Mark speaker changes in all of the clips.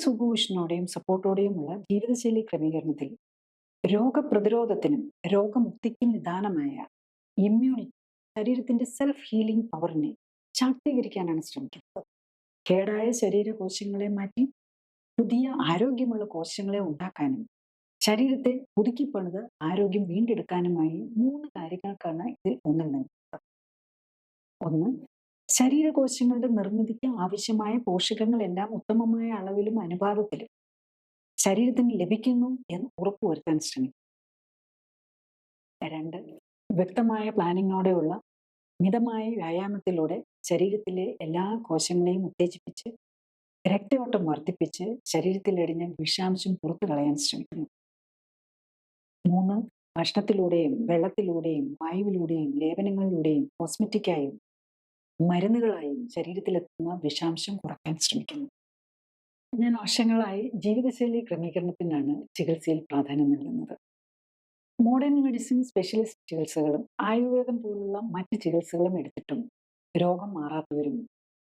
Speaker 1: സൂപ്പർവിഷനോടെയും സപ്പോർട്ടോടെയുമുള്ള ജീവിതശൈലി ക്രമീകരണത്തിൽ രോഗപ്രതിരോധത്തിനും രോഗമുക്തിക്കും നിദാനമായ ഇമ്മ്യൂണിറ്റി, ശരീരത്തിന്റെ സെൽഫ് ഹീലിംഗ് പവറിനെ ശാക്തീകരിക്കാനാണ് ശ്രമിക്കുന്നത്. കേടായ ശരീരകോശങ്ങളെ മാറ്റി പുതിയ ആരോഗ്യമുള്ള കോശങ്ങളെ ഉണ്ടാക്കാനും ശരീരത്തെ പുതുക്കിപ്പണിത് ആരോഗ്യം വീണ്ടെടുക്കാനുമായി 3 കാര്യങ്ങൾക്കാണ് ഇതിൽ ഊന്നൽ നൽകുന്നത്. ഒന്ന്, ശരീരകോശങ്ങളുടെ നിർമ്മിതിക്ക് ആവശ്യമായ പോഷകങ്ങളെല്ലാം ഉത്തമമായ അളവിലും അനുപാതത്തിലും ശരീരത്തിന് ലഭിക്കുന്നു എന്ന് ഉറപ്പുവരുത്താൻ ശ്രമിക്കും. 2, വ്യക്തമായ പ്ലാനിങ്ങോടെയുള്ള മിതമായ വ്യായാമത്തിലൂടെ ശരീരത്തിലെ എല്ലാ കോശങ്ങളെയും ഉത്തേജിപ്പിച്ച് രക്തയോട്ടം വർദ്ധിപ്പിച്ച് ശരീരത്തിലടിഞ്ഞ വിഷാംശം പുറത്തു കളയാൻ ശ്രമിക്കുന്നു. 3, ഭക്ഷണത്തിലൂടെയും വെള്ളത്തിലൂടെയും വായുവിലൂടെയും ലേപനങ്ങളിലൂടെയും കോസ്മെറ്റിക്കായും മരുന്നുകളായും ശരീരത്തിലെത്തുന്ന വിഷാംശം കുറയ്ക്കാൻ ശ്രമിക്കുന്നു. ഞാൻ വർഷങ്ങളായി ജീവിതശൈലി ക്രമീകരണത്തിനാണ് ചികിത്സയിൽ പ്രാധാന്യം നൽകുന്നത്. മോഡേൺ മെഡിസിൻ സ്പെഷ്യലിസ്റ്റ് ചികിത്സകളും ആയുർവേദം പോലുള്ള മറ്റ് ചികിത്സകളും എടുത്തിട്ടും രോഗം മാറാത്തവരും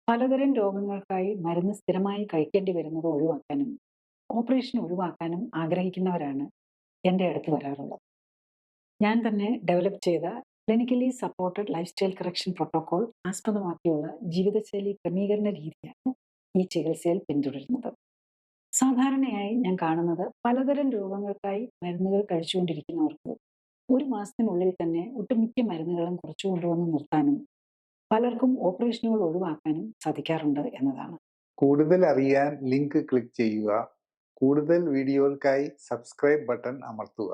Speaker 1: പലതരം രോഗങ്ങൾക്കായി മരുന്ന് സ്ഥിരമായി കഴിക്കേണ്ടി വരുന്നത് ഒഴിവാക്കാനും ഓപ്പറേഷൻ ഒഴിവാക്കാനും ആഗ്രഹിക്കുന്നവരാണ് എൻ്റെ അടുത്ത് വരാറുള്ളത്. ഞാൻ തന്നെ ഡെവലപ്പ് ചെയ്ത clinically supported life style correction protocol ആസ്പദമാക്കിയുള്ള ജീവിതശൈലി ക്രമീകരണ രീതിയാണ് ഈ ചികിത്സയിൽ പിന്തുടരുന്നത്. സാധാരണയായി ഞാൻ കാണുന്നത് പലതരം രോഗങ്ങൾക്കായി മരുന്നുകൾ കഴിച്ചുകൊണ്ടിരിക്കുന്നവർക്ക് 1 മാസത്തിനുള്ളിൽ തന്നെ ഒട്ടുമിക്ക മരുന്നുകളും കുറച്ചു കൊണ്ടുവന്ന് നിർത്താനും പലർക്കും ഓപ്പറേഷനുകൾ ഒഴിവാക്കാനും സാധിക്കാറുണ്ട് എന്നതാണ്.
Speaker 2: കൂടുതൽ അറിയാൻ ലിങ്ക് ക്ലിക്ക് ചെയ്യുക. കൂടുതൽ വീഡിയോകൾക്കായി സബ്സ്ക്രൈബ് ബട്ടൺ അമർത്തുക.